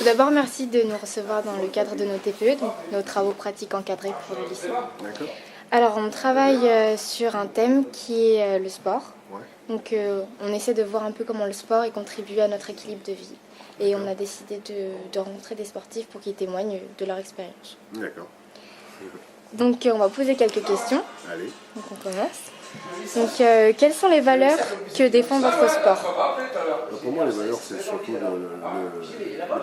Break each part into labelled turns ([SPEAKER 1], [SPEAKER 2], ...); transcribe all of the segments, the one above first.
[SPEAKER 1] Tout d'abord, merci de nous recevoir dans le cadre de nos TPE, donc nos travaux pratiques encadrés pour le lycée.
[SPEAKER 2] D'accord.
[SPEAKER 1] Alors, on travaille sur un thème qui est le sport.
[SPEAKER 2] Ouais.
[SPEAKER 1] Donc, on essaie de voir un peu comment le sport est contribué à notre équilibre de vie. Et on a décidé de rencontrer des sportifs pour qu'ils témoignent de leur expérience.
[SPEAKER 2] D'accord.
[SPEAKER 1] Donc, on va poser quelques questions.
[SPEAKER 2] Allez.
[SPEAKER 1] Donc, on commence. Donc, quelles sont les valeurs que défend votre sport?
[SPEAKER 2] Donc pour moi, les valeurs, c'est surtout le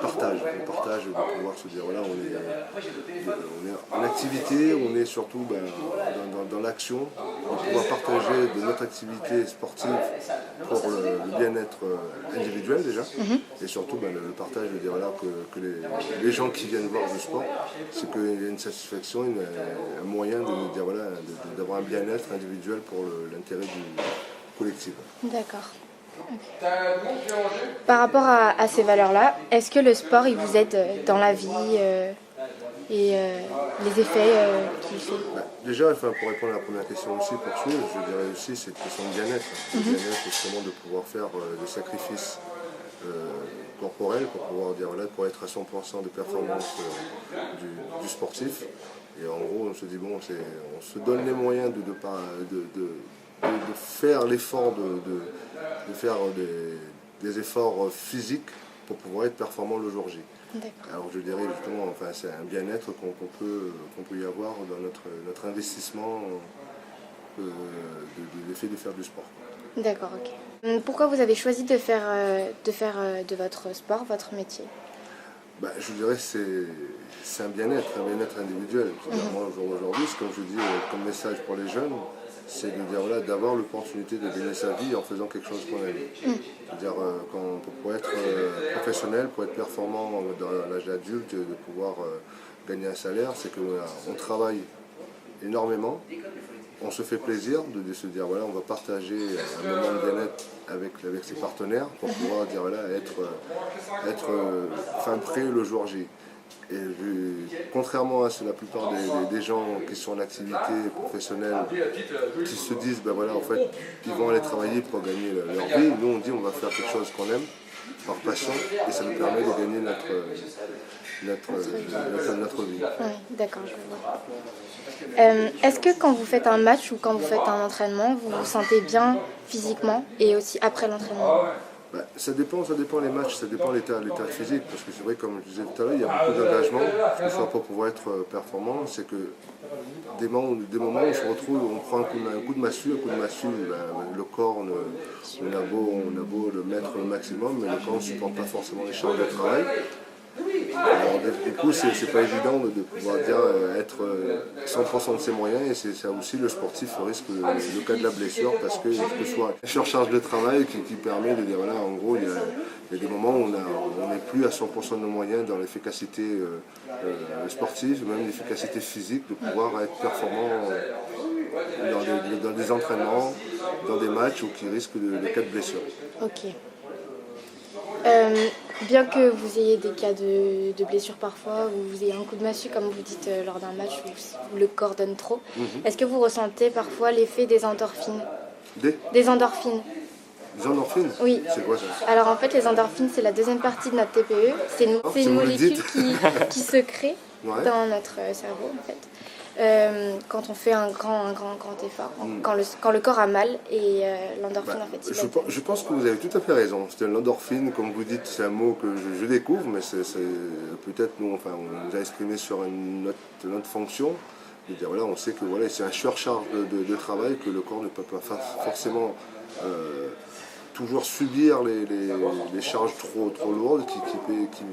[SPEAKER 2] partage. Le partage, de pouvoir se dire, voilà, on est en activité, on est surtout dans l'action, de pouvoir partager de notre activité sportive pour le bien-être individuel déjà, et surtout le partage de dire voilà, que les gens qui viennent voir du sport, c'est qu'il y a une satisfaction, un moyen de dire voilà, d'avoir un bien-être individuel pour l'intérêt du collectif.
[SPEAKER 1] D'accord. Par rapport à ces valeurs-là, est-ce que le sport il vous aide dans la vie et les effets qu'il fait?
[SPEAKER 2] Déjà, pour répondre à la première question aussi, poursuivre, je dirais aussi c'est une question de bien-être. Le bien-être, justement, de pouvoir faire des sacrifices corporels pour pouvoir dire voilà, pour être à 100% de performance du sportif. Et en gros, on se dit bon, on se donne les moyens de faire l'effort de faire des efforts physiques pour pouvoir être performant le jour J. Alors je dirais justement, enfin, c'est un bien-être qu'on peut y avoir dans notre investissement de l'effet de faire du sport.
[SPEAKER 1] D'accord, ok. Pourquoi vous avez choisi de faire de votre sport votre métier?
[SPEAKER 2] Je dirais que c'est un bien-être individuel. Moi aujourd'hui, comme je dis comme message pour les jeunes, c'est de dire voilà, d'avoir l'opportunité de gagner sa vie en faisant quelque chose qu'on aime. C'est-à-dire pour être professionnel, pour être performant dans l'âge adulte, de pouvoir gagner un salaire, c'est qu'on travaille énormément, on se fait plaisir de se dire voilà, on va partager un moment de bien-être avec ses partenaires pour pouvoir dire voilà, être fin prêt le jour J. Et contrairement à la plupart des gens qui sont en activité professionnelle, qui se disent voilà, en fait, ils vont aller travailler pour gagner leur vie, nous on dit on va faire quelque chose qu'on aime, par passion, et ça nous permet de gagner notre vie.
[SPEAKER 1] Oui, d'accord, je vois. Est-ce que quand vous faites un match ou quand vous faites un entraînement, vous vous sentez bien physiquement et aussi après l'entraînement?
[SPEAKER 2] Ça dépend les matchs, ça dépend l'état physique, parce que c'est vrai, comme je disais tout à l'heure, il y a beaucoup d'engagement, que ce soit pour pouvoir être performant, c'est que des moments où on se retrouve, on prend un coup de massue, le corps, on a beau le mettre au maximum, mais le corps ne supporte pas forcément les charges de travail. Alors, du coup, c'est pas évident de pouvoir dire être 100% de ses moyens, et c'est ça aussi le sportif risque le cas de la blessure, parce que ce soit une surcharge de travail qui permet de dire voilà, en gros, il y a des moments où on n'est plus à 100% de nos moyens dans l'efficacité sportive, même l'efficacité physique, de pouvoir être performant dans des entraînements, dans des matchs ou qui risquent de cas de blessure.
[SPEAKER 1] Ok. Bien que vous ayez des cas de blessure parfois, ou vous ayez un coup de massue, comme vous dites, lors d'un match où le corps donne trop, est-ce que vous ressentez parfois l'effet des endorphines? Des endorphines.
[SPEAKER 2] Les endorphines?
[SPEAKER 1] Oui.
[SPEAKER 2] C'est quoi ça?
[SPEAKER 1] Alors en fait, les endorphines, c'est la deuxième partie de notre TPE. C'est une molécule qui se crée dans notre cerveau, en fait. Quand on fait un grand effort, quand le corps a mal, et l'endorphine en fait.
[SPEAKER 2] Je pense que vous avez tout à fait raison. L'endorphine, comme vous dites, c'est un mot que je découvre, mais c'est peut-être on nous a exprimé sur notre fonction. De dire, voilà, on sait que voilà, c'est un surcharge de travail, que le corps ne peut pas forcément toujours subir les charges trop lourdes qui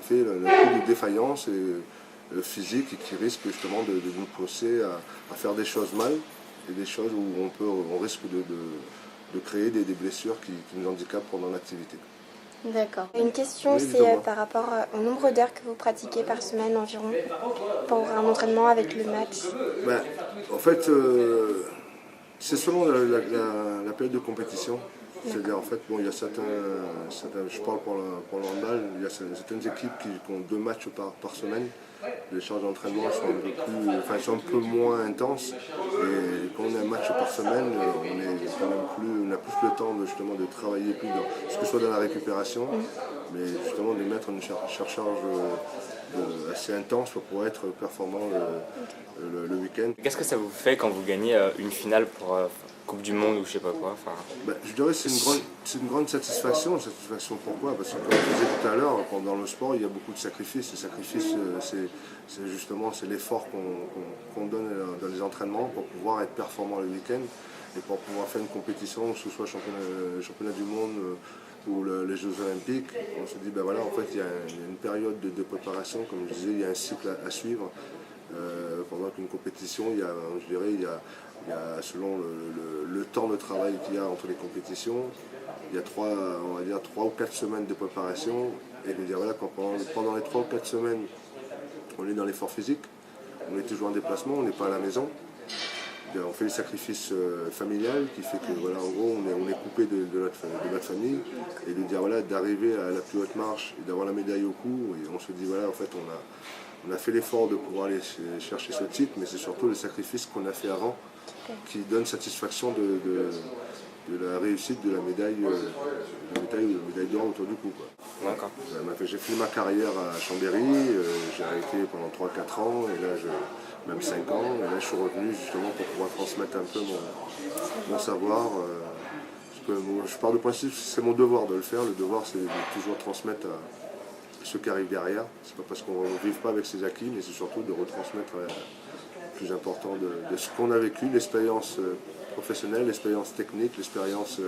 [SPEAKER 2] fait le coup de défaillance physique et qui risque justement de nous pousser à faire des choses mal et des choses où on risque de créer des blessures qui nous handicapent pendant l'activité.
[SPEAKER 1] D'accord. Une question, c'est par rapport au nombre d'heures que vous pratiquez par semaine environ pour un entraînement avec le match.
[SPEAKER 2] En fait, c'est selon la période de compétition. C'est-à-dire, en fait, il y a certains, je parle pour le handball, il y a certaines équipes qui ont 2 matchs par semaine. Les charges d'entraînement sont un peu moins intenses. Et quand on a un match par semaine, on a plus le temps justement de travailler plus, que ce soit dans la récupération mais justement de mettre une surcharge assez intense pour pouvoir être performant le week-end.
[SPEAKER 3] Qu'est-ce que ça vous fait quand vous gagnez une finale pour Coupe du Monde ou je sais pas quoi?
[SPEAKER 2] Je dirais que c'est une grande satisfaction. Satisfaction pourquoi? Parce que comme je disais tout à l'heure, dans le sport, il y a beaucoup de sacrifices. Les sacrifices, c'est justement l'effort qu'on donne dans les entraînements pour pouvoir être performant le week-end et pour pouvoir faire une compétition, que ce soit championnat du monde ou les Jeux Olympiques. On se dit, ben voilà, en fait, il y a une période de préparation, comme je disais, il y a un cycle à suivre. Pendant qu'une compétition, il y a selon le temps de travail qu'il y a entre les compétitions, il y a 3 ou 4 semaines de préparation. Et de dire voilà, pendant les 3 ou 4 semaines, on est dans l'effort physique, on est toujours en déplacement, on n'est pas à la maison. On fait le sacrifice familial qui fait que voilà, en gros on est coupé de notre famille, et de dire voilà, d'arriver à la plus haute marche et d'avoir la médaille au cou, et on se dit voilà, en fait on a fait l'effort de pouvoir aller chercher ce titre, mais c'est surtout le sacrifice qu'on a fait avant qui donne satisfaction de la réussite de la médaille d'or autour du cou.
[SPEAKER 3] D'accord.
[SPEAKER 2] J'ai fait ma carrière à Chambéry, j'ai arrêté pendant 3-4 ans, et là même 5 ans, et là je suis revenu justement pour pouvoir transmettre un peu mon savoir. Je pars du principe que c'est mon devoir de le faire. Le devoir, c'est de toujours transmettre à ceux qui arrivent derrière. C'est pas parce qu'on ne vive pas avec ses acquis, mais c'est surtout de retransmettre le plus important de ce qu'on a vécu, l'expérience professionnelle, l'expérience technique, l'expérience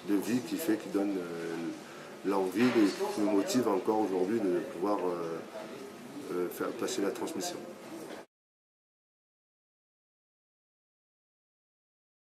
[SPEAKER 2] de vie qui donne l'envie et qui nous motive encore aujourd'hui de pouvoir faire passer la transmission.